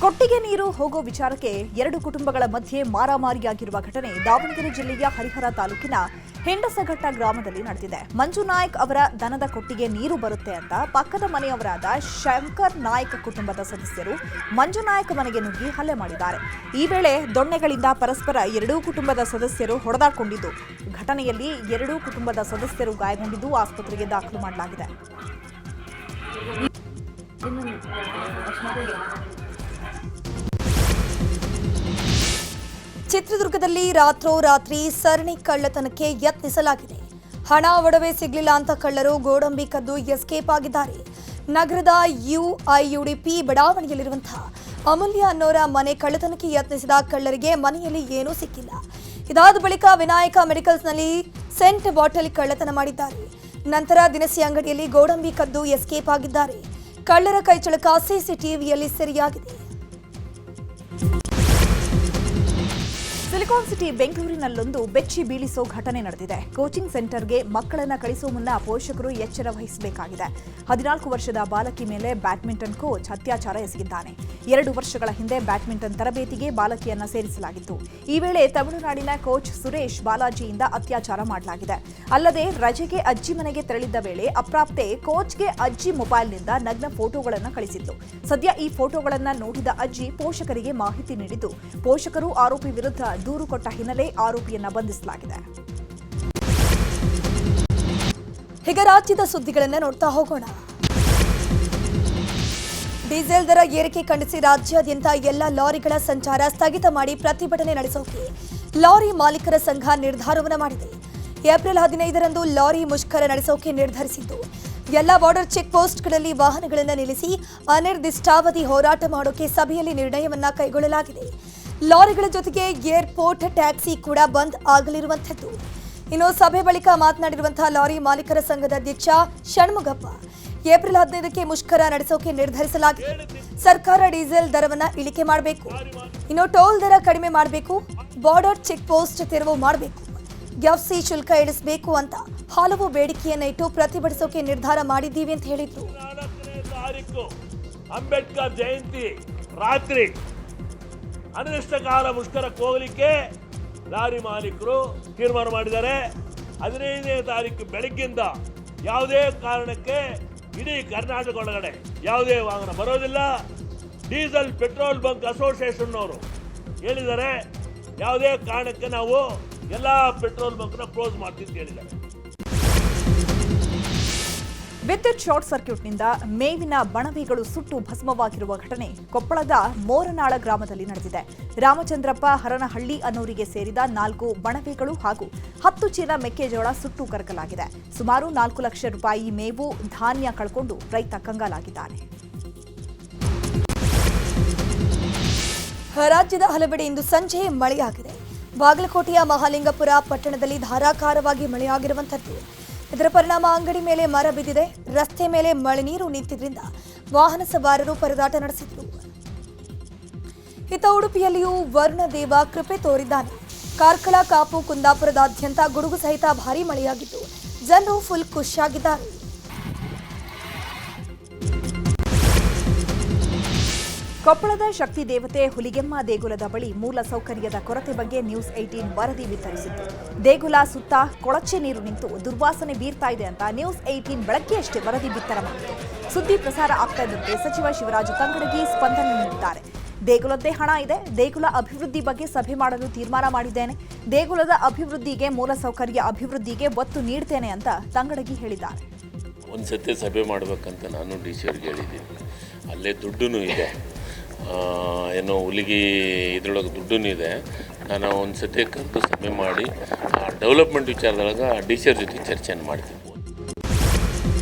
ಕೊಟ್ಟಿಗೆ ನೀರು ಹೋಗೋ ವಿಚಾರಕ್ಕೆ ಎರಡು ಕುಟುಂಬಗಳ ಮಧ್ಯೆ ಮಾರಾಮಾರಿಯಾಗಿರುವ ಘಟನೆ ದಾವಣಗೆರೆ ಜಿಲ್ಲೆಯ ಹರಿಹರ ತಾಲೂಕಿನ ಹೆಂಡಸಘಟ್ಟ ಗ್ರಾಮದಲ್ಲಿ ನಡೆದಿದೆ. ಮಂಜು ನಾಯ್ಕ್ ಅವರ ದನದ ಕೊಟ್ಟಿಗೆ ನೀರು ಬರುತ್ತೆ ಅಂತ ಪಕ್ಕದ ಮನೆಯವರಾದ ಶಂಕರ್ ನಾಯ್ಕ್ ಕುಟುಂಬದ ಸದಸ್ಯರು ಮಂಜು ನಾಯ್ಕ್ ಮನೆಗೆ ನುಗ್ಗಿ ಹಲ್ಲೆ ಮಾಡಿದ್ದಾರೆ. ಈ ವೇಳೆ ದೊಣ್ಣೆಗಳಿಂದ ಪರಸ್ಪರ ಎರಡೂ ಕುಟುಂಬದ ಸದಸ್ಯರು ಹೊಡೆದಾಡಿಕೊಂಡಿದ್ದು, ಘಟನೆಯಲ್ಲಿ ಎರಡೂ ಕುಟುಂಬದ ಸದಸ್ಯರು ಗಾಯಗೊಂಡಿದ್ದು ಆಸ್ಪತ್ರೆಗೆ ದಾಖಲು ಮಾಡಲಾಗಿದೆ. ಚಿತ್ರದುರ್ಗದಲ್ಲಿ ರಾತ್ರೋರಾತ್ರಿ ಸರಣಿ ಕಳ್ಳತನಕ್ಕೆ ಯತ್ನಿಸಲಾಗಿದೆ. ಹಣ ಒಡವೆ ಸಿಗಲಿಲ್ಲ ಅಂತ ಕಳ್ಳರು ಗೋಡಂಬಿ ಕದ್ದು ಎಸ್ಕೇಪ್ ಆಗಿದ್ದಾರೆ. ನಗರದ ಯುಐಯುಡಿಪಿ ಬಡಾವಣೆಯಲ್ಲಿರುವಂತಹ ಅಮೂಲ್ಯ ಅನ್ನೋರ ಮನೆ ಕಳ್ಳತನಕ್ಕೆ ಯತ್ನಿಸಿದ ಕಳ್ಳರಿಗೆ ಮನೆಯಲ್ಲಿ ಏನೂ ಸಿಕ್ಕಿಲ್ಲ. ಇದಾದ ಬಳಿಕ ವಿನಾಯಕ ಮೆಡಿಕಲ್ಸ್ನಲ್ಲಿ ಸೆಂಟ್ ಬಾಟಲ್ ಕಳ್ಳತನ ಮಾಡಿದ್ದಾರೆ. ನಂತರ ದಿನಸಿ ಅಂಗಡಿಯಲ್ಲಿ ಗೋಡಂಬಿ ಕದ್ದು ಎಸ್ಕೇಪ್ ಆಗಿದ್ದಾರೆ. ಕಳ್ಳರ ಕೈಚಳಕ ಸಿಸಿಟಿವಿಯಲ್ಲಿ ಸೆರೆಯಾಗಿದೆ. ಸಿಲಿಕಾನ್ ಸಿಟಿ ಬೆಂಗಳೂರಿನಲ್ಲೊಂದು ಬೆಚ್ಚಿ ಬೀಳಿಸೋ ಘಟನೆ ನಡೆದಿದೆ. ಕೋಚಿಂಗ್ ಸೆಂಟರ್ಗೆ ಮಕ್ಕಳನ್ನ ಕಳಿಸುವ ಮುನ್ನ ಪೋಷಕರು ಎಚ್ಚರ ವಹಿಸಬೇಕಾಗಿದೆ. 14 ವರ್ಷದ ಬಾಲಕಿ ಮೇಲೆ ಬ್ಯಾಡ್ಮಿಂಟನ್ ಕೋಚ್ ಅತ್ಯಾಚಾರ ಎಸಗಿದ್ದಾನೆ. 2 ವರ್ಷಗಳ ಹಿಂದೆ ಬ್ಯಾಡ್ಮಿಂಟನ್ ತರಬೇತಿಗೆ ಬಾಲಕಿಯನ್ನ ಸೇರಿಸಲಾಗಿತ್ತು. ಈ ವೇಳೆ ತಮಿಳುನಾಡಿನ ಕೋಚ್ ಸುರೇಶ್ ಬಾಲಾಜಿಯಿಂದ ಅತ್ಯಾಚಾರ ಮಾಡಲಾಗಿದೆ. ಅಲ್ಲದೆ ರಜೆಗೆ ಅಜ್ಜಿ ಮನೆಗೆ ತೆರಳಿದ್ದ ವೇಳೆ ಅಪ್ರಾಪ್ತೆ ಕೋಚ್ಗೆ ಅಜ್ಜಿ ಮೊಬೈಲ್ನಿಂದ ನಗ್ನ ಫೋಟೋಗಳನ್ನು ಕಳಿಸಿತ್ತು. ಸದ್ಯ ಈ ಫೋಟೋಗಳನ್ನ ನೋಡಿದ ಅಜ್ಜಿ ಪೋಷಕರಿಗೆ ಮಾಹಿತಿ ನೀಡಿದ್ದು, ಪೋಷಕರು ಆರೋಪಿ ವಿರುದ್ಧ ದೂರು ಕೊಟ್ಟ ಹಿನ್ನೆಲೆ ಆರೋಪಿಯನ್ನ ಬಂಧಿಸಲಾಗಿದೆ. ಈಗ ರಾಜ್ಯದ ಸುದ್ದಿಗಳನ್ನು ನೋಡ್ತಾ ಹೋಗೋಣ. ಡೀಸೆಲ್ ದರ ಏರಿಕೆ ಖಂಡಿಸಿ ರಾಜ್ಯಾದ್ಯಂತ ಎಲ್ಲ ಲಾರಿಗಳ ಸಂಚಾರ ಸ್ಥಗಿತ ಮಾಡಿ ಪ್ರತಿಭಟನೆ ನಡೆಸೋಕೆ ಲಾರಿ ಮಾಲೀಕರ ಸಂಘ ನಿರ್ಧಾರವನ್ನು ಮಾಡಿದೆ. ಏಪ್ರಿಲ್ 15ರಂದು ಲಾರಿ ಮುಷ್ಕರ ನಡೆಸೋಕೆ ನಿರ್ಧರಿಸಿದ್ದು, ಎಲ್ಲ ಬಾರ್ಡರ್ ಚೆಕ್ ಪೋಸ್ಟ್ಗಳಲ್ಲಿ ವಾಹನಗಳನ್ನು ನಿಲ್ಲಿಸಿ ಅನಿರ್ದಿಷ್ಟಾವಧಿ ಹೋರಾಟ ಮಾಡೋಕೆ ಸಭೆಯಲ್ಲಿ ನಿರ್ಣಯವನ್ನ ಕೈಗೊಳ್ಳಲಾಗಿದೆ. ಲಾರಿಗಳ ಜೊತೆಗೆ ಏರ್ಪೋರ್ಟ್ ಟ್ಯಾಕ್ಸಿ ಕೂಡ ಬಂದ್ ಆಗಲಿರುವಂಥದ್ದು. ಇನ್ನು ಸಭೆ ಬಳಿಕ ಮಾತನಾಡಿರುವಂತಹ ಲಾರಿ ಮಾಲೀಕರ ಸಂಘದ ಅಧ್ಯಕ್ಷ ಷಣ್ಮುಗಪ್ಪ, ಏಪ್ರಿಲ್ 15ಕ್ಕೆ ಮುಷ್ಕರ ನಡೆಸೋಕೆ ನಿರ್ಧರಿಸಲಾಗಿದೆ. ಸರ್ಕಾರ ಡೀಸೆಲ್ ದರವನ್ನ ಇಳಿಕೆ ಮಾಡಬೇಕು, ಇನ್ನು ಟೋಲ್ ದರ ಕಡಿಮೆ ಮಾಡಬೇಕು, ಬಾರ್ಡರ್ ಚೆಕ್ ಪೋಸ್ಟ್ ತೆರವು ಮಾಡಬೇಕು, ಎಫ್ಸಿ ಶುಲ್ಕ ಇಳಿಸಬೇಕು ಅಂತ ಹಲವು ಬೇಡಿಕೆಯನ್ನ ಇಟ್ಟು ಪ್ರತಿಭಟಿಸೋಕೆ ನಿರ್ಧಾರ ಮಾಡಿದ್ದೀವಿ ಅಂತ ಹೇಳಿದ್ರು. ಅಂಬೇಡ್ಕರ್ ಜಯಂತಿ ರಾತ್ರಿ ಅನಿರ್ದಿಷ್ಟಕಾಲ ಮುಷ್ಕರಕ್ಕೆ ಹೋಗಲಿಕ್ಕೆ ಲಾರಿ ಮಾಲೀಕರು ತೀರ್ಮಾನ ಮಾಡಿದ್ದಾರೆ. 15ನೇ ತಾರೀಕು ಬೆಳಗ್ಗಿಂದ ಯಾವುದೇ ಕಾರಣಕ್ಕೆ ಇಡೀ ಕರ್ನಾಟಕ ಒಳಗಡೆ ಯಾವುದೇ ವಾಹನ ಬರೋದಿಲ್ಲ. ಡೀಸೆಲ್ ಪೆಟ್ರೋಲ್ ಬಂಕ್ ಅಸೋಸಿಯೇಷನ್ ಅವರು ಹೇಳಿದ್ದಾರೆ, ಯಾವುದೇ ಕಾರಣಕ್ಕೆ ನಾವು ಎಲ್ಲ ಪೆಟ್ರೋಲ್ ಬಂಕ್ನ ಕ್ಲೋಸ್ ಮಾಡ್ತೀವಿ ಅಂತ ಹೇಳಿದ್ದಾರೆ. ವಿದ್ಯುತ್ ಶಾರ್ಟ್ ಸರ್ಕ್ಯೂಟ್ನಿಂದ ಮೇವಿನ ಬಣವೆಗಳು ಸುಟ್ಟು ಭಸ್ಮವಾಗಿರುವ ಘಟನೆ ಕೊಪ್ಪಳದ ಮೋರನಾಳ ಗ್ರಾಮದಲ್ಲಿ ನಡೆದಿದೆ. ರಾಮಚಂದ್ರಪ್ಪ ಹರನಹಳ್ಳಿ ಅನ್ನೋರಿಗೆ ಸೇರಿದ 4 ಬಣವೆಗಳು ಹಾಗೂ 10 ಚೀಲ ಮೆಕ್ಕೆಜೋಳ ಸುಟ್ಟು ಕರಕಲಾಗಿದೆ. ಸುಮಾರು 4 ಲಕ್ಷ ರೂಪಾಯಿ ಮೇವು ಧಾನ್ಯ ಕಳ್ಕೊಂಡು ರೈತ ಕಂಗಾಲಾಗಿದ್ದಾನೆ. ರಾಜ್ಯದ ಹಲವೆಡೆ ಇಂದು ಸಂಜೆ ಮಳೆಯಾಗಿದೆ. ಬಾಗಲಕೋಟೆಯ ಮಹಾಲಿಂಗಪುರ ಪಟ್ಟಣದಲ್ಲಿ ಧಾರಾಕಾರವಾಗಿ ಮಳೆಯಾಗಿರುವಂಥದ್ದು. ಇದರ ಪರಿಣಾಮ ಅಂಗಡಿ ಮೇಲೆ ಮರ ಬಿದ್ದಿದೆ. ರಸ್ತೆ ಮೇಲೆ ಮಳೆ ನೀರು ನಿಂತಿದ್ದರಿಂದ ವಾಹನ ಸವಾರರು ಪರದಾಟ ನಡೆಸಿದರು. ಇತ್ತ ಉಡುಪಿಯಲ್ಲಿಯೂ ವರುಣದೇವ ಕೃಪೆ ತೋರಿದ್ದಾನೆ. ಕಾರ್ಕಳ, ಕಾಪು, ಕುಂದಾಪುರದಾದ್ಯಂತ ಗುಡುಗು ಸಹಿತ ಭಾರೀ ಮಳೆಯಾಗಿದ್ದು ಜನರು ಫುಲ್ ಖುಷಿಯಾಗಿದ್ದಾರೆ. ಕೊಪ್ಪಳದ ಶಕ್ತಿ ದೇವತೆ ಹುಲಿಗೆಮ್ಮ ದೇಗುಲದ ಬಳಿ ಮೂಲ ಸೌಕರ್ಯದ ಕೊರತೆ ಬಗ್ಗೆ ನ್ಯೂಸ್ 18 ವರದಿ ಬಿತ್ತರಿಸಿತ್ತು. ದೇಗುಲ ಸುತ್ತ ಕೊಳಚೆ ನೀರು ನಿಂತು ದುರ್ವಾಸನೆ ಬೀರ್ತಾ ಇದೆ ಅಂತ ನ್ಯೂಸ್ 18 ಬೆಳಗ್ಗೆಯಷ್ಟೇ ವರದಿ ಬಿತ್ತರ ಮಾಡಿತ್ತು. ಸುದ್ದಿ ಪ್ರಸಾರ ಆಗ್ತಾ ಇದ್ದಂತೆ ಸಚಿವ ಶಿವರಾಜ ತಂಗಡಗಿ ಸ್ಪಂದನೆ ನೀಡಿದ್ದಾರೆ. ದೇಗುಲದ್ದೇ ಹಣ ಇದೆ, ದೇಗುಲ ಅಭಿವೃದ್ಧಿ ಬಗ್ಗೆ ಸಭೆ ಮಾಡಲು ತೀರ್ಮಾನ ಮಾಡಿದ್ದೇನೆ, ದೇಗುಲದ ಅಭಿವೃದ್ಧಿಗೆ ಮೂಲಸೌಕರ್ಯ ಅಭಿವೃದ್ಧಿಗೆ ಒತ್ತು ನೀಡ್ತೇನೆ ಅಂತ ತಂಗಡಗಿ ಹೇಳಿದ್ದಾರೆ. ಒಂದ್ಸತಿ ಸಭೆ ಮಾಡಬೇಕಂತ ನಾನು ಡಿ.ಸಿ ಅವ್ರಿಗೆ ಹೇಳಿದ್ದೀನಿ. ಅಲ್ಲೇ ದುಡ್ಡು ಇದೆ, ಏನೋ ಹುಲಿಗಿ ಇದ್ರೊಳಗೆ ದುಡ್ಡೂ ಇದೆ. ನಾನು ಒಂದು ಸತಿ ಕರೆದು ಸಭೆ ಮಾಡಿ ಡೆವಲಪ್ಮೆಂಟ್ ವಿಚಾರದೊಳಗೆ ಡಿ.ಸಿ ಅವ್ರ ಜೊತೆ ಚರ್ಚೆಯನ್ನು ಮಾಡ್ತೀನಿ.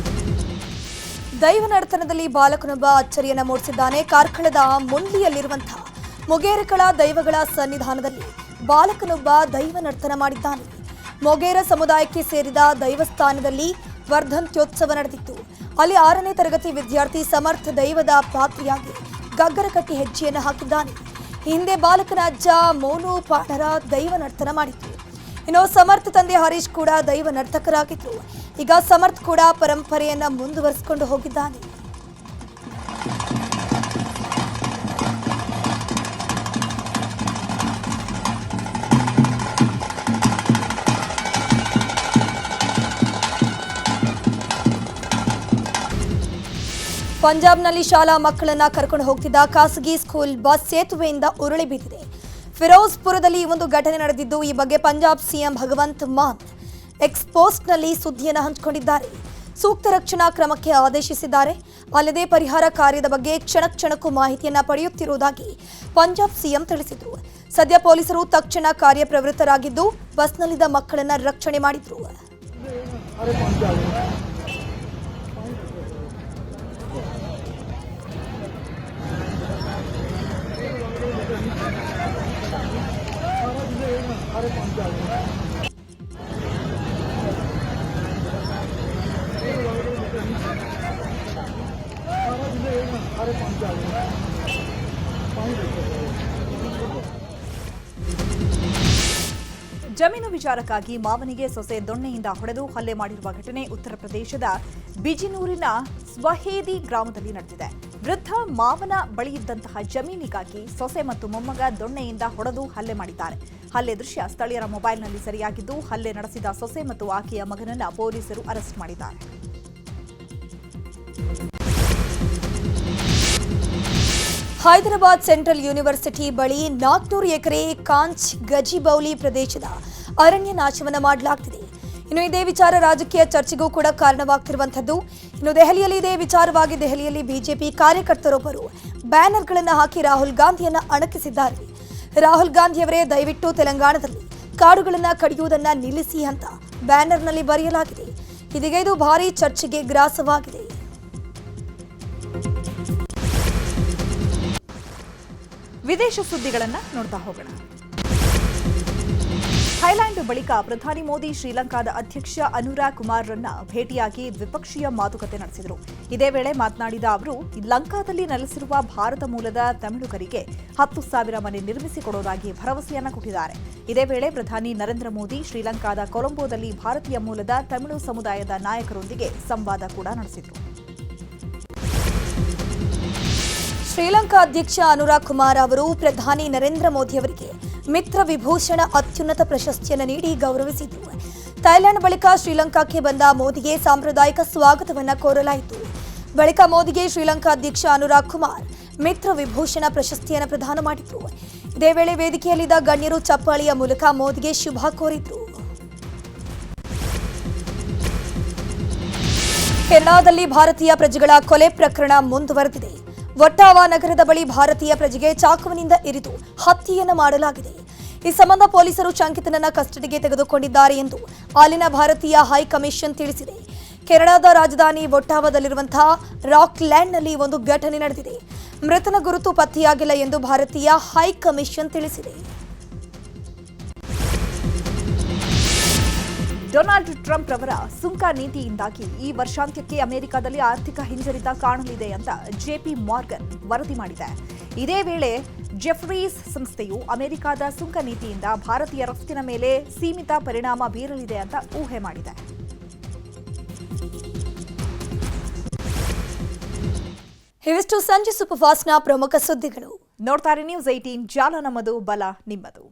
ದೈವ ನರ್ತನದಲ್ಲಿ ಬಾಲಕನೊಬ್ಬ ಅಚ್ಚರಿಯನ್ನು ಮೂಡಿಸಿದ್ದಾನೆ. ಕಾರ್ಕಳದ ಮುಂಡ್ಲಿಯಲ್ಲಿರುವಂತಹ ಮೊಗೇರಕಳ ದೈವಗಳ ಸನ್ನಿಧಾನದಲ್ಲಿ ಬಾಲಕನೊಬ್ಬ ದೈವ ನರ್ತನ ಮಾಡಿದ್ದಾನೆ. ಮೊಗೇರ ಸಮುದಾಯಕ್ಕೆ ಸೇರಿದ ದೈವಸ್ಥಾನದಲ್ಲಿ ವರ್ಧಂತ್ಯೋತ್ಸವ ನಡೆದಿತ್ತು. ಅಲ್ಲಿ 6ನೇ ತರಗತಿ ವಿದ್ಯಾರ್ಥಿ ಸಮರ್ಥ ದೈವದ ಪಾತ್ರಿಯಾಗಿ ಗಗ್ಗರ ಕಟ್ಟಿ ಹೆಜ್ಜೆಯನ್ನು ಹಾಕಿದ್ದಾನೆ. ಹಿಂದೆ ಬಾಲಕನ ಅಜ್ಜ ಮೋನು ಪಾಟರ ದೈವ ನರ್ತನ ಮಾಡಿತ್ತು. ಇನ್ನು ಸಮರ್ಥ ತಂದೆ ಹರೀಶ್ ಕೂಡ ದೈವ ನರ್ತಕರಾಗಿದ್ರು. ಈಗ ಸಮರ್ಥ ಕೂಡ ಪರಂಪರೆಯನ್ನ ಮುಂದುವರಿಸಿಕೊಂಡು ಹೋಗಿದ್ದಾನೆ. ಪಂಜಾಬ್ನಲ್ಲಿ ಶಾಲಾ ಮಕ್ಕಳನ್ನ ಕರ್ಕೊಂಡು ಹೋಗ್ತಿದ್ದ ಖಾಸಗಿ ಸ್ಕೂಲ್ ಬಸ್ ಸೇತುವೆಯಿಂದ ಉರುಳಿ ಬಿದ್ದಿದೆ. ಫಿರೋಜ್ಪುರದಲ್ಲಿ ಒಂದು ಘಟನೆ ನಡೆದಿದ್ದು, ಈ ಬಗ್ಗೆ ಪಂಜಾಬ್ ಸಿಎಂ ಭಗವಂತ್ ಮಾನ್ ಎಕ್ಸ್ ಪೋಸ್ಟ್ನಲ್ಲಿ ಸುದ್ದಿಯನ್ನು ಹಂಚಿಕೊಂಡಿದ್ದಾರೆ. ಸೂಕ್ತ ರಕ್ಷಣಾ ಕ್ರಮಕ್ಕೆ ಆದೇಶಿಸಿದ್ದಾರೆ. ಅಲ್ಲದೆ ಪರಿಹಾರ ಕಾರ್ಯದ ಬಗ್ಗೆ ಕ್ಷಣಕ್ಕೂ ಮಾಹಿತಿಯನ್ನ ಪಡೆಯುತ್ತಿರುವುದಾಗಿ ಪಂಜಾಬ್ ಸಿಎಂ ತಿಳಿಸಿದರು. ಸದ್ಯ ಪೊಲೀಸರು ತಕ್ಷಣ ಕಾರ್ಯಪ್ರವೃತ್ತರಾಗಿದ್ದು ಬಸ್ನಲ್ಲಿದ್ದ ಮಕ್ಕಳನ್ನ ರಕ್ಷಣೆ ಮಾಡಿದ್ರು. ಜಮೀನು ವಿಚಾರಕ್ಕಾಗಿ ಮಾವನಿಗೆ ಸೊಸೆ ದೊಣ್ಣೆಯಿಂದ ಹೊಡೆದು ಹಲ್ಲೆ ಮಾಡಿರುವ ಘಟನೆ ಉತ್ತರ ಪ್ರದೇಶದ ಬಿಜಿನೂರಿನ ಸ್ವಹೇದಿ ಗ್ರಾಮದಲ್ಲಿ ನಡೆದಿದೆ. ವೃದ್ಧ ಮಾವನ ಬಳಿಯಿದ್ದಂತಹ ಜಮೀನಿಗಾಗಿ ಸೊಸೆ ಮತ್ತು ಮೊಮ್ಮಗ ದೊಣ್ಣೆಯಿಂದ ಹೊಡೆದು ಹಲ್ಲೆ ಮಾಡಿದ್ದಾರೆ. ಹಲ್ಲೆ ದೃಶ್ಯ ಸ್ಥಳೀಯರ ಮೊಬೈಲ್ನಲ್ಲಿ ಸೆರೆಯಾಗಿದ್ದು, ಹಲ್ಲೆ ನಡೆಸಿದ ಸೊಸೆ ಮತ್ತು ಆಕೆಯ ಮಗನನ್ನ ಪೊಲೀಸರು ಅರೆಸ್ಟ್ ಮಾಡಿದ್ದಾರೆ. ಹೈದರಾಬಾದ್ ಸೆಂಟ್ರಲ್ ಯೂನಿವರ್ಸಿಟಿ ಬಳಿ 400 ಎಕರೆ ಕಾಂಚ್ ಗಜಿಬೌಲಿ ಪ್ರದೇಶದ ಅರಣ್ಯ ನಾಶವನ್ನು ಮಾಡಲಾಗ್ತಿದೆ. ಇನ್ನು ಇದೇ ವಿಚಾರ ರಾಜಕೀಯ ಚರ್ಚೆಗೂ ಕೂಡ ಕಾರಣವಾಗ್ತಿರುವಂಥದ್ದು. ಇನ್ನು ದೆಹಲಿಯಲ್ಲಿ ಇದೇ ವಿಚಾರವಾಗಿ ದೆಹಲಿಯಲ್ಲಿ ಬಿಜೆಪಿ ಕಾರ್ಯಕರ್ತರೊಬ್ಬರು ಬ್ಯಾನರ್ಗಳನ್ನು ಹಾಕಿ ರಾಹುಲ್ ಗಾಂಧಿಯನ್ನ ಅಣಕಿಸಿದ್ದಾರೆ. ರಾಹುಲ್ ಗಾಂಧಿಯವರೇ, ದಯವಿಟ್ಟು ತೆಲಂಗಾಣದಲ್ಲಿ ಕಾಡುಗಳನ್ನು ಕಡಿಯುವುದನ್ನ ನಿಲ್ಲಿಸಿ ಅಂತ ಬ್ಯಾನರ್ನಲ್ಲಿ ಬರೆಯಲಾಗಿದೆ. ಇದೀಗ ಇದು ಭಾರೀ ಚರ್ಚೆಗೆ ಗ್ರಾಸವಾಗಿದೆ. ವಿದೇಶ ಸುದ್ದಿಗಳನ್ನು ನೋಡ್ತಾ ಹೋಗೋಣ. ಥೈಲ್ಯಾಂಡ್ ಬಳಿಕ ಪ್ರಧಾನಿ ಮೋದಿ ಶ್ರೀಲಂಕಾದ ಅಧ್ಯಕ್ಷ ಅನುರಾಗ್ ಕುಮಾರ್ರನ್ನ ಭೇಟಿಯಾಗಿ ದ್ವಿಪಕ್ಷೀಯ ಮಾತುಕತೆ ನಡೆಸಿದರು. ಇದೇ ವೇಳೆ ಮಾತನಾಡಿದ ಅವರು, ಲಂಕಾದಲ್ಲಿ ನೆಲೆಸಿರುವ ಭಾರತ ಮೂಲದ ತಮಿಳುಗರಿಗೆ 10,000 ಮನೆ ನಿರ್ಮಿಸಿಕೊಡುವುದಾಗಿ ಭರವಸೆಯನ್ನ ಕೊಟ್ಟಿದ್ದಾರೆ. ಇದೇ ವೇಳೆ ಪ್ರಧಾನಿ ನರೇಂದ್ರ ಮೋದಿ ಶ್ರೀಲಂಕಾದ ಕೊಲಂಬೋದಲ್ಲಿ ಭಾರತೀಯ ಮೂಲದ ತಮಿಳು ಸಮುದಾಯದ ನಾಯಕರೊಂದಿಗೆ ಸಂವಾದ ಕೂಡ ನಡೆಸಿದರು. ಶ್ರೀಲಂಕಾ ಅಧ್ಯಕ್ಷ ಅನುರಾಗ್ ಕುಮಾರ್ ಅವರು ಪ್ರಧಾನಿ ನರೇಂದ್ರ ಮೋದಿ ಅವರಿಗೆ ಮಿತ್ರ ವಿಭೂಷಣ ಅತ್ಯುನ್ನತ ಪ್ರಶಸ್ತಿಯನ್ನು ನೀಡಿ ಗೌರವಿಸಿದರು. ಥೈಲ್ಯಾಂಡ್ ಬಳಿಕ ಶ್ರೀಲಂಕಾಕ್ಕೆ ಬಂದ ಮೋದಿಗೆ ಸಾಂಪ್ರದಾಯಿಕ ಸ್ವಾಗತವನ್ನು ಕೋರಲಾಯಿತು. ಬಳಿಕ ಮೋದಿಗೆ ಶ್ರೀಲಂಕಾ ಅಧ್ಯಕ್ಷ ಅನುರಾಗ್ ಕುಮಾರ್ ಮಿತ್ರ ವಿಭೂಷಣ ಪ್ರಶಸ್ತಿಯನ್ನು ಪ್ರದಾನ ಮಾಡಿದರು. ಇದೇ ವೇಳೆ ವೇದಿಕೆಯಲ್ಲಿದ್ದ ಗಣ್ಯರು ಚಪ್ಪಾಳಿಯ ಮೂಲಕ ಮೋದಿಗೆ ಶುಭ ಕೋರಿದರು. ಕೆನಡಾದಲ್ಲಿ ಭಾರತೀಯ ಪ್ರಜೆಗಳ ಕೊಲೆ ಪ್ರಕರಣ ಮುಂದುವರೆದಿದೆ. ಒಟ್ಟಾವಾ ನಗರದ ಬಳಿ ಭಾರತೀಯ ಪ್ರಜೆಗೆ ಚಾಕುವಿನಿಂದ ಇರಿದು ಹತ್ಯೆಯನ್ನು ಮಾಡಲಾಗಿದೆ. ಈ ಸಂಬಂಧ ಪೊಲೀಸರು ಶಂಕಿತನನ್ನ ಕಸ್ಟಡಿಗೆ ತೆಗೆದುಕೊಂಡಿದ್ದಾರೆ ಎಂದು ಅಲ್ಲಿನ ಭಾರತೀಯ ಹೈಕಮಿಷನ್ ತಿಳಿಸಿದೆ. ಕೆನಡಾದ ರಾಜಧಾನಿ ಒಟ್ಟಾವಾದಲ್ಲಿರುವಂತಹ ರಾಕ್ಲ್ಯಾಂಡ್ನಲ್ಲಿ ಒಂದು ಘಟನೆ ನಡೆದಿದೆ. ಮೃತನ ಗುರುತು ಪತ್ತೆಯಾಗಿಲ್ಲ ಎಂದು ಭಾರತೀಯ ಹೈಕಮಿಷನ್ ತಿಳಿಸಿದೆ. ಡೊನಾಲ್ಡ್ ಟ್ರಂಪ್ ರವರ ಸುಂಕ ನೀತಿಯಿಂದಾಗಿ ಈ ವರ್ಷಾಂತ್ಯಕ್ಕೆ ಅಮೆರಿಕದಲ್ಲಿ ಆರ್ಥಿಕ ಹಿಂಜರಿತ ಕಾಣಲಿದೆ ಅಂತ ಜೆಪಿ ಮಾರ್ಗನ್ ವರದಿ ಮಾಡಿದೆ. ಇದೇ ವೇಳೆ ಜೆಫ್ರೀಸ್ ಸಂಸ್ಥೆಯು ಅಮೆರಿಕದ ಸುಂಕ ನೀತಿಯಿಂದ ಭಾರತೀಯ ರಫ್ತಿನ ಮೇಲೆ ಸೀಮಿತ ಪರಿಣಾಮ ಬೀರಲಿದೆ ಅಂತ ಊಹೆ ಮಾಡಿದೆ. ಇವಿಷ್ಟು ಸಂಜೆ ಸೂಪರ್ಫಾಸ್ಟ್ನ ಪ್ರಮುಖ ಸುದ್ದಿಗಳು. ನೋಡ್ತಾರೆ ನ್ಯೂಸ್ 18, ಜಾಲ ನಮ್ಮದು, ಬಲ ನಿಮ್ಮದು.